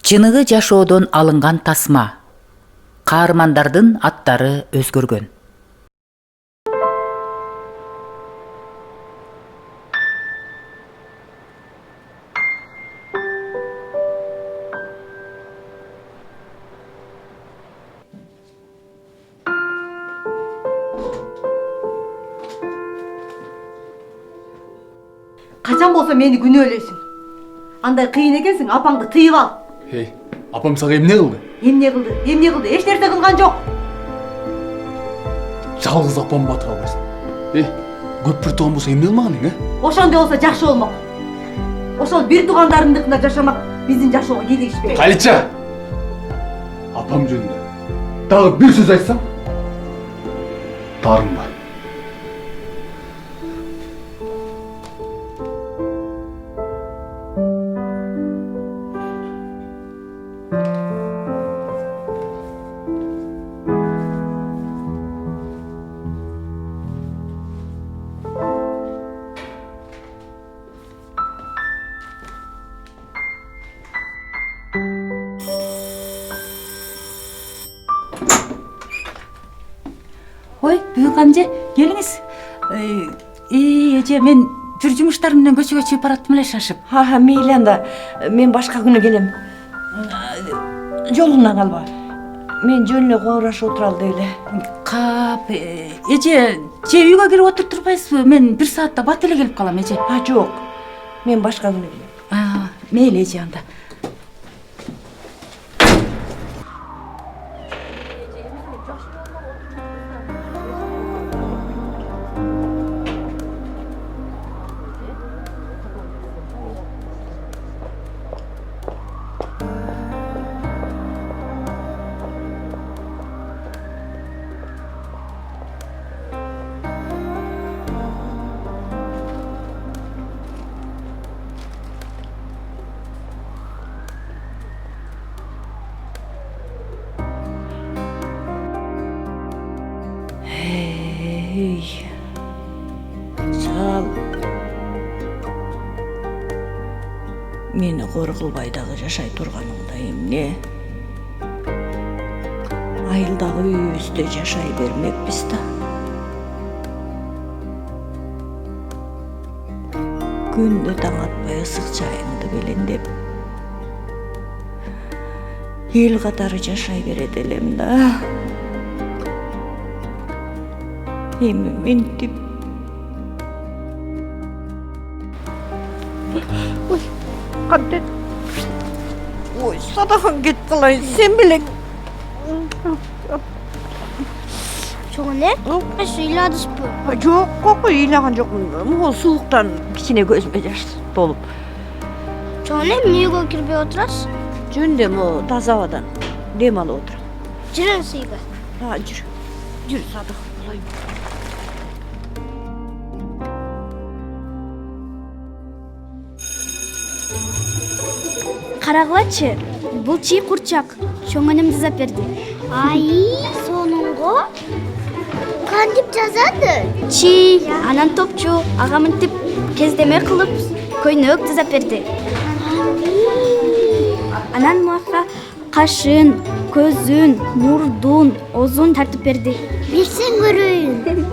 Чыныгы жашоодон алынган тасма. Каармандардын аттары өзгөргөн. Качан болсо мени күнөөлөйсүң. Андай кыйын экенсиң, апаңды тыйып ал. Эй, апам сага эмне кылды? Эмне кылды? Эч нерсе кылган жок. Жалгыз апам батыра албайсың. Эй, көп бир тууган болсо эмне кылмаган эң, Ошондой болсо жакшы болмок. Ошол бир туугандарындыкында жашамак биздин жашоого кийлигишпейт. Калича! Апам жөнүндө дагы бир сөз айтсаң, дарыңба. Ой, Büyük amca, geliniz. Эже, мен жүр жумуштарым менен көчөгө чыгып бараттым эле шашып. Ha, мейли анда. Мен башка күнү келем. Жолуңдан калба. Мен жөн эле коорашып отуралы деп эле. Кап, эже, же үйгө кирип отуруп турбайсызбы? Мен бир саатта бат эле келип калам, эже. Жок. Мен башка күнү келем. Мейли, эже, анда. Сал. Мени кор кылбай дагы жашай турганыңда эмне? Айылдагы үйүбүздө жашай бермекпиз да. Күндө таң атпай ысык чайыңды белендеп, эл катары жашай берет элем да. Эми ментип. Ой, кантет. Ой, садаган кетип калайын, сен белең. Чоңне? Аш ыйладышпы? Жок, кокой ыйлаган жокмун. Могул сууктан кичине көзүмө жаш толуп. Чоңне эмне үйгө кирбей отурасыз? Жөнүндө могу таза абадан дем алып отурам. Жүрүңүз үйгө. Жүр. Жүр, Садык. Карагылачы, бул чий курчак. Чоң энем жазап берди. Ай, сонунго? Кантип жазады? Чи, анан топчу, ага мынтип кездеме кылып, көйнөк жазап берди. Анан мага кашын, көзүн, мурдун, оозун тартып берди. Берсең көрөйүн.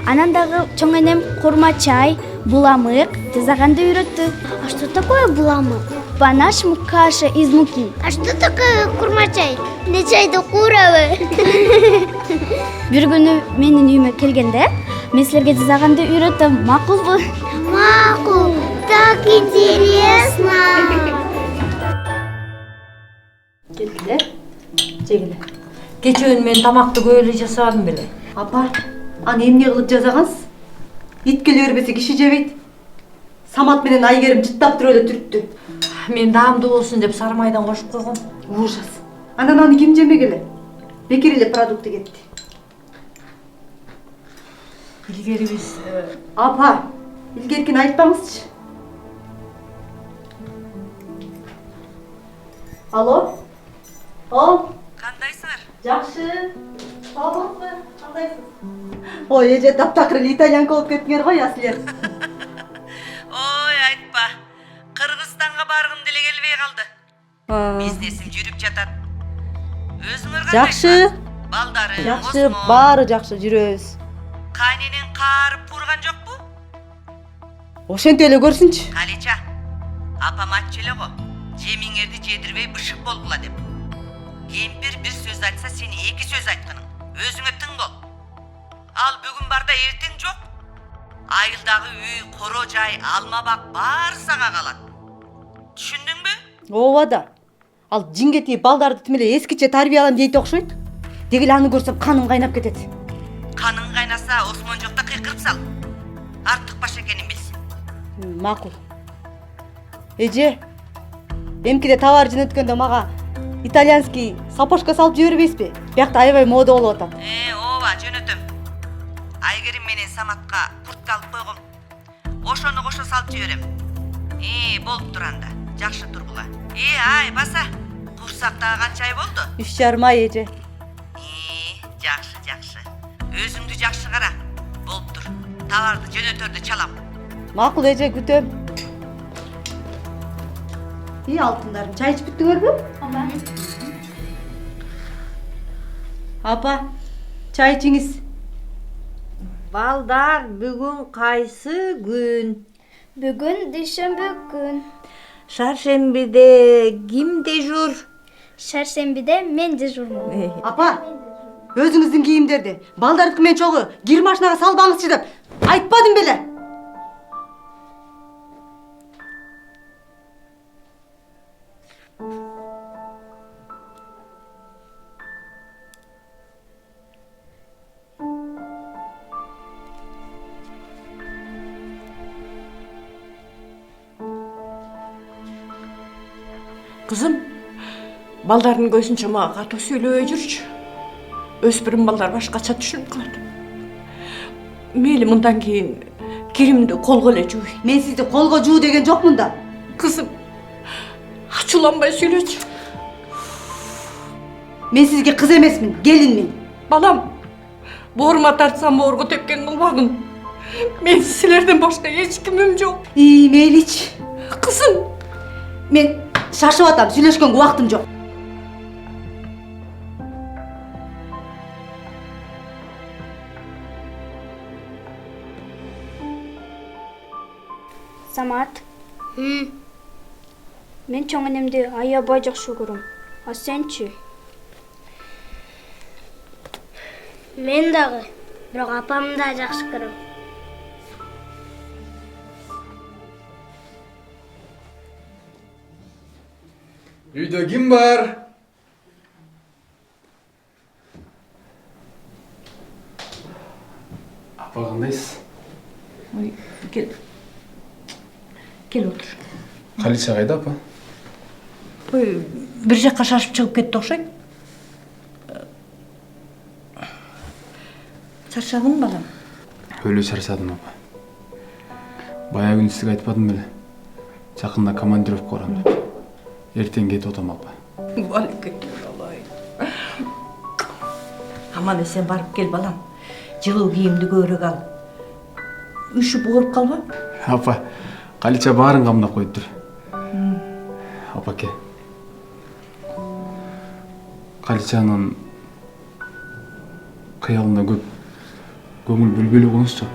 Анан дагы чоң энем курма чай, буламык жасаганды үйрөттү. А что такое буламык? По-нашему каша из муки. А что такое курма чай? Не чайды куурабы? Бир күнү менин үйүмө келгенде, мен силерге жасаганды үйрөтөм, макулбу? Макул, так интересно. Келгиле. Жегиле. Кечөөнү мен тамакты көп эле жасабадым беле. Апа, аны эмне кылып жасагансыз? Ит келе бербесе киши жебейт. Самат менен Айгерим жыттап туруп эле түрттү. Мен даамдуу болсун деп сары майдан кошуп койгом. Ужас. Анан аны ким жемегеле? Бекер эле продукты кетти. Илгери биз Апа, илгеркини айтпаңызчы. Алло? кандайсыңар? Жакшы. Саламатсызбы? Кандайсыз? Ой, эже таптакыр итальянка болуп кеттиңер го, я силер. Ой, айтпа. Кыргызстанга баргым деле келбей калды. Бизнесим жүрүп жатат. Өзүңөр Жакшы. Балдары, Жакшы, баары жакшы, жүрөбүз. Кайненең каарып курган жокпу? Ошентип эле көрсүнчү. Калеча, апам айтчу эле го. Жемиңерди жедирбей бышык болгула деп. Кемпир бир сөз айтса, сен эки сөз айтканың. Өзүңө тың бол. Ал бүгүн барда эртең жок. Айылдагы үй, коро жай, алма бак баары сага калат. Түшүндүңбү? Ооба да. Ал жиңгети балдарды тим эле эскиче тарбиялам дейт окшойт. Дегеле аны көрсөм каным кайнап кетет. Каның кайнаса, Осмон жокта кыйкырып сал. Артык баш экенин билсин. Макул. Эже, эмкиде товар жөнөткөндө мага итальянский сапожка салып жибербейсизби? Биякта аябай мода болуп атат. Ооба, жөнөтөм. Айгерим менен Саматка куртка алып койгом. Ошону кошо салып жиберем. Болуп тур анда. Жакшы тургула. Ай, баса. Курсактагы канча ай болду? 3,5 ай эже. Жакшы, жакшы. Өзүңдү жакшы кара. Болуп тур. Товарды жөнөтөрдү чалам. Макул эже, күтөм. Алтындарым, чай ичип бүттүңөрбү? Апа, чай ичиңиз. Балдар, бүгүн кайсы күн? Бүгүн дүйшөмбү күн. Шаршембиде ким дежур? Шаршембиде мен дежурмун. Апа, өзүңүздүн кийимдерди балдардыкы менен чогуу кир машинага салбаңызчы деп айтпадым беле? Kızım, baldarın gözünce mağa katı söylüyor жүрчү. Өспүрүм балдар башкача түшүнүп калат. Мейли мындан кийин киримди колго эле жууй. Мен сизди колго жуу деген жокмун да. Кызым, ачууланбай сүйлөчү. Мен сизге кыз эмесмин, келинмин. Балам, боорума тартсам боорго тепкен кылбагын. Мен силерден башка эч кимим жок. Мейличи. Кызым, Мен шашып атам, сүйлөшкөнгө убактым жок. Самат. Мен чоң энемди аябай жакшы көрөм. А сенчи? Мен дагы, бирок апамды да жакшы көрөм. Үйдө ким бар? Апа, кандайсыз? Ой, кел отур. Калича кайда, апа? Ой, бир жакка шашып чыгып кетти окшойт. Чарчадың балам? Өлө чарчадым, апа. Баягы күнү сизге айтпадым беле? Жакында командировка барам деп. Эртең кетип атам, апа. Алай. Аман эсен барып кел балам. Жылуу кийимди көбүрөөк ал. Үшүп ооруп калба? Апа, Калича баарын камдап коюптур. Апаке. Каличанын кыялында көп көңүл бөлбөлүү болуш жок,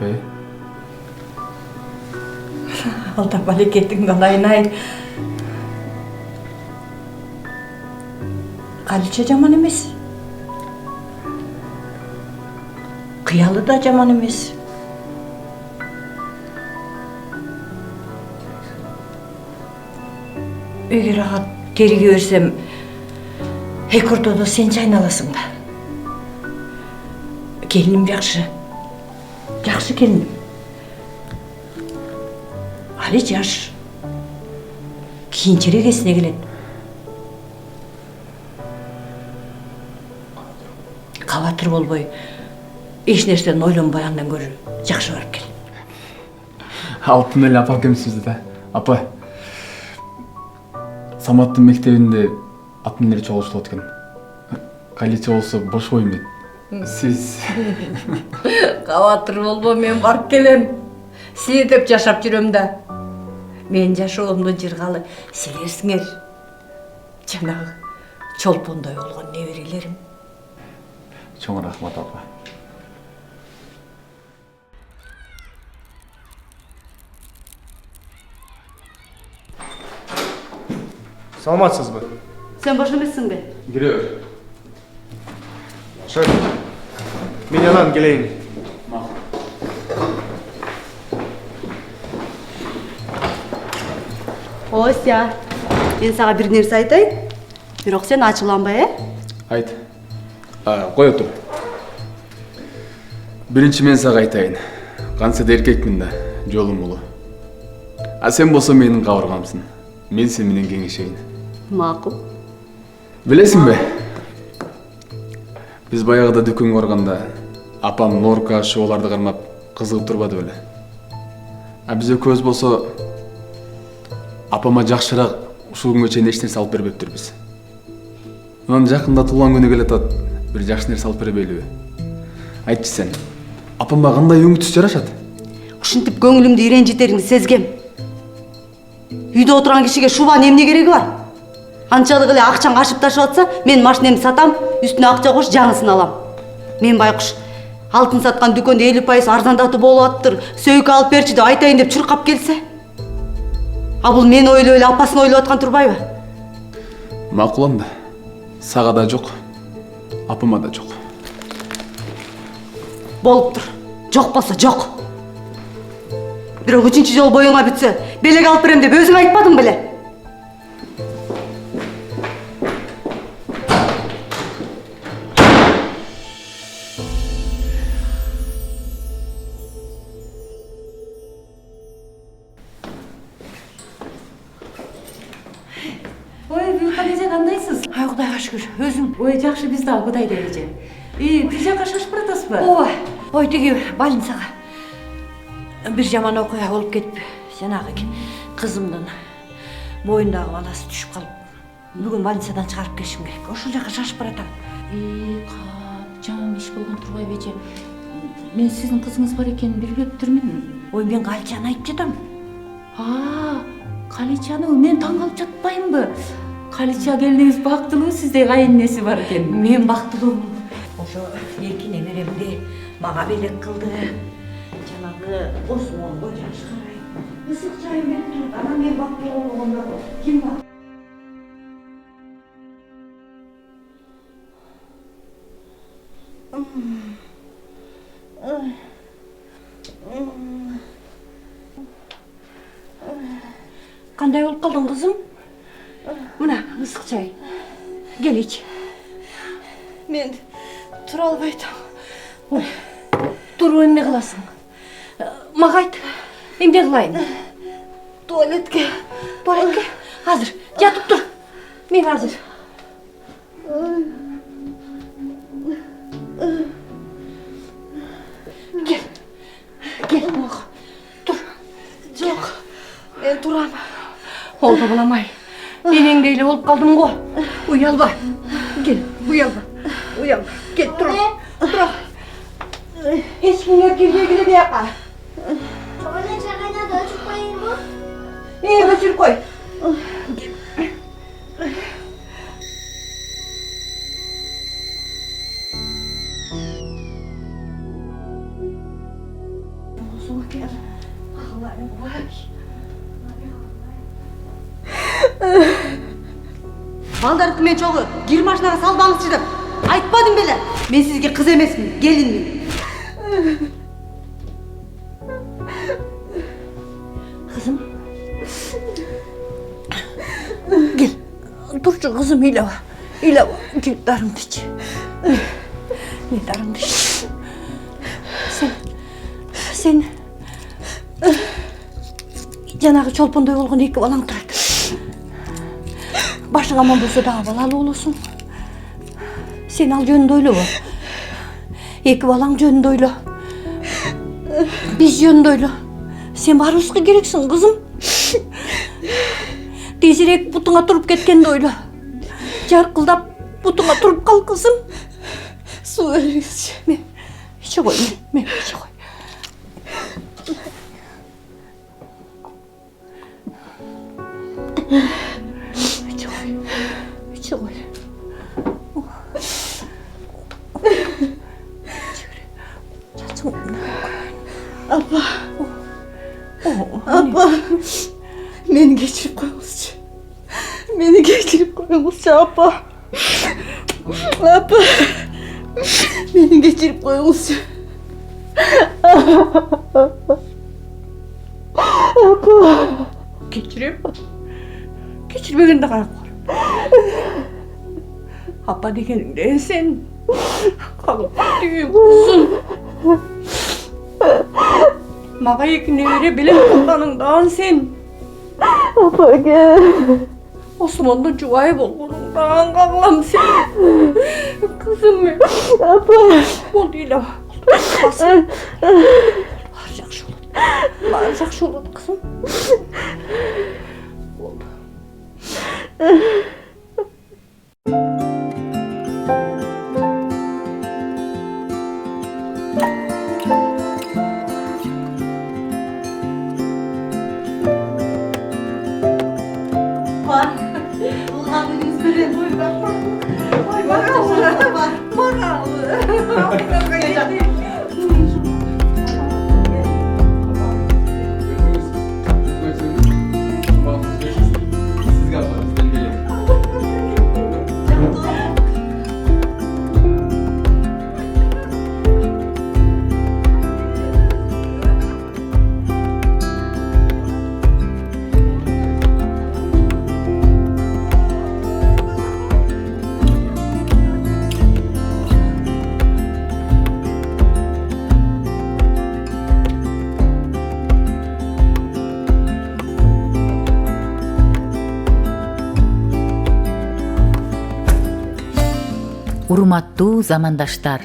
Алда балекетиң калайын-ай. Калича жаман эмес. Кыялы да жаман эмес. Эгер ага териге берсем, эки ортодо сен жайналасың да. Келиним жакшы. Жакшы келиним. Али жаш. Кийинчерээк эсине келет. Кабатыр болбой, эч нерсени ойлонбой андан көрө жакшы барып кел. Алтын эле апа экенсиз да. Апа, Саматтын мектебинде атын эле чогулуштуп экен. Калича болсо бош коюм дейт. Сиз Кабатыр болбо, мен барып келем. Сиз деп жашап жүрөм да. Мен жашоомдун жыргалы силерсиңер. Жанагы чолпондой болгон неберелерим. Чоң рахмат апа. Саламатсызбы? Сен бош эмессиң бе? Кире бер. Шеф, мен анан келейин. Ося, мен сага бир нерсе айтайын. Бирок сен ачууланбай, Айт. Кой отур. Биринчи мен сага айтайын. Канча да эркекмин да, жолум улуу. А сен болсо менин кабыргамсың. Мен сен менен кеңешейин. Макул. Билесиңби? Биз баягыда дүкөнгө барганда апам Норка шоуларды кармап кызыгып турбады беле. А биз экөөбүз болсо апама жакшыраак ушул күнгө чейин эч нерсе алып бербептирбиз. Анан жакында туулган күнү келатат, бир жакшы нерсе алып бербейлиби? Айтчы сен, апама кандай өң түс жарашат? Ушинтип көңүлүмдү иренжитериңди сезгем. Үйдө отурган кишиге шубанын эмне кереги бар? Анчалык эле акчаң ашып ташып атса, мен машинемди сатам, үстүнө акча кош, жаңысын алам. Мен байкуш алтын саткан дүкөндө 50% арзандатуу болуп аттыр, сөйкө алып берчи деп айтайын деп чуркап келсе. А бул мени ойлой эле апасын ойлоп аткан турбайбы? Макул анда. Сага да жок, апама да жок. Болуптур. Жок болсо жок. Бирок 3-чү жол боюңа бүтсө, белек алып берем деп өзүң айтпадың беле? Ой, Бюлкан эже кандайсыз? Ай Кудайга шүгүр, өзүң. Ой, жакшы, биз дагы Кудайдай эже. Бир жака шашып баратасызбы? Ой, тиги больницага бир жаман окуя болуп кетип, жанагы кызымдын моюндагы баласы түшүп калып, бүгүн больницадан чыгарып келишим керек. Ошол жака шашып баратам. Кап, жаман иш болгон турбайбы эже? Мен сиздин кызыңыз бар экенин билбептирмин. Ой, мен Каличаны айтып жатам. Каличаны мен таң калып жатпаймынбы? Калича келиңиз бактылуу, сизде кайыненеси бар экен. Мен бактылуумун. Ошо эки неберемди мага белек кылды. Жанагы Осмонго жакшы карайм. Ысык чайым берип туруп, анан мен бактылуу болгондо ким бар? Кандай болуп калдың, кызым? Мына ысык чай. Кел ич. Мен тура албай атам. Ой, туруп эмне кыласың? Мага айт, эмне кылайын? Туалетке. Туалетке? Азыр, жатып тур. Мен азыр. Кел, тур. Жок. Мен турам. Олду буламай. Энеңдей эле болуп калдым го. Уялба. Кел, уялба. Кел, тур. Эч кимге кирбегиле бияка. Туалет жагайнада өчүп коюңбу? Өчүрүп кой. Балдарды мен чогу кир машинага салбаңызчы деп айтпадым беле? Мен сизге кыз эмесмин, келинмин. Кызым. Кел. Турчу кызым, ыйлаба. Кел, дарыңды ич. Не дарыңды ич. Сен жанагы чолпондой болгон эки балаң турат. Башың аман болсо дагы балалуу болосуң. Сен ал жөнүндө ойлобо. Эки балаң жөнүндө ойло. Биз жөнүндө ойло. Сен баарыбызга керексиң, кызым. Тезирээк бутуңа туруп кеткенди ойло. Жаркылдап бутуңа туруп кал, кызым. Суу бериңизчи. Мен иче кой, мен иче кой. İçi koy. Çatım. Apa. Meni geçirip koyunuzca. Meni geçirip koyunuzca apa. Apa. Meni geçirip koyunuzca. Geçireyim. Geçirmegende karak var. Apa degeninde sen. Kalıp düğüm kızım. Maga ekine vere bilen kullanından sen. Apa gel. Osman'da cuvayı bol bundan kağlam sen. Kızım benim. Apa. Bol değil ama. Basın. Varacak şunu. Varacak şunu kızım. Oldu. Var. Bulgadınız biri. Oy bakalım. Bakalım. Sizga yaparız, ben geleyim. Урматтуу замандаштар,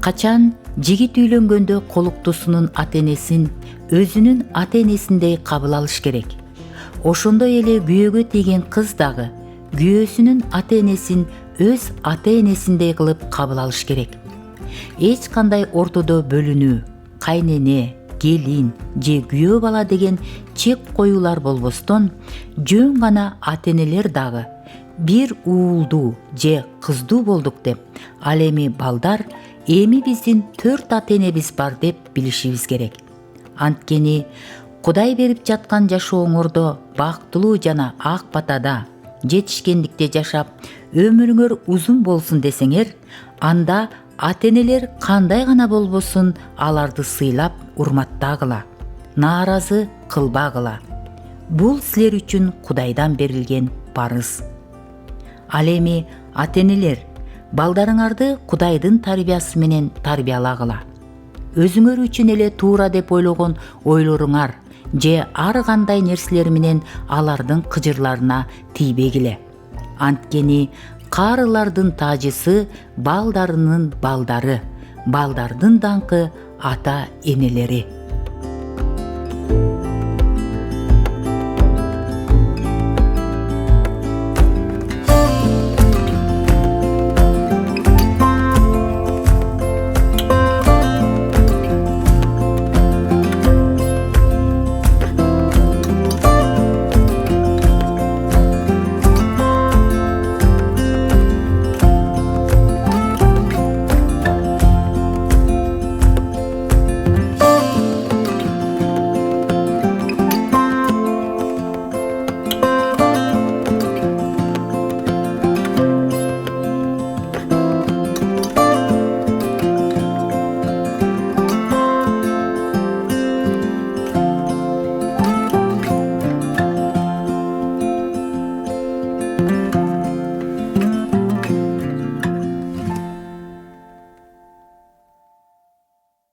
качан жигит үйлөнгөндө колуктусунун ата-энесин өзүнүн ата-энесиндей кабыл алыш керек. Ошондой эле күйөөгө тийген кыз дагы күйөөсүнүн ата-энесин өз ата-энесиндей кылып кабыл алыш керек. Эч кандай ортодо бөлүнүү, кайнене, келин же күйөө бала деген чек коюулар болбостон, жөн гана ата-энелер дагы бир уулдуу же кыздуу болдук деп, ал эми балдар эми биздин 4 ата-энебиз бар деп билишибиз керек. Анткени Кудай берип жаткан жашооңордо бактылуу жана ак батада, жетишкендикте жашап, өмүрүңөр узун болсун десеңер, анда ата-энелер кандай гана болбосун аларды сыйлап, урматтагыла, нааразы кылбагыла. Бул силер үчүн Кудайдан берилген парыз. Ал эми ата-энелер, балдарыңарды Кудайдын тарбиясы менен тарбиялагыла. Өзүңөр үчүн эле туура деп ойлогон ойлоруңар же ар кандай нерселер менен алардын кыжырларына тийбегиле. Анткени каарылардын таажысы балдарынын балдары, балдардын даңкы ата-энелери.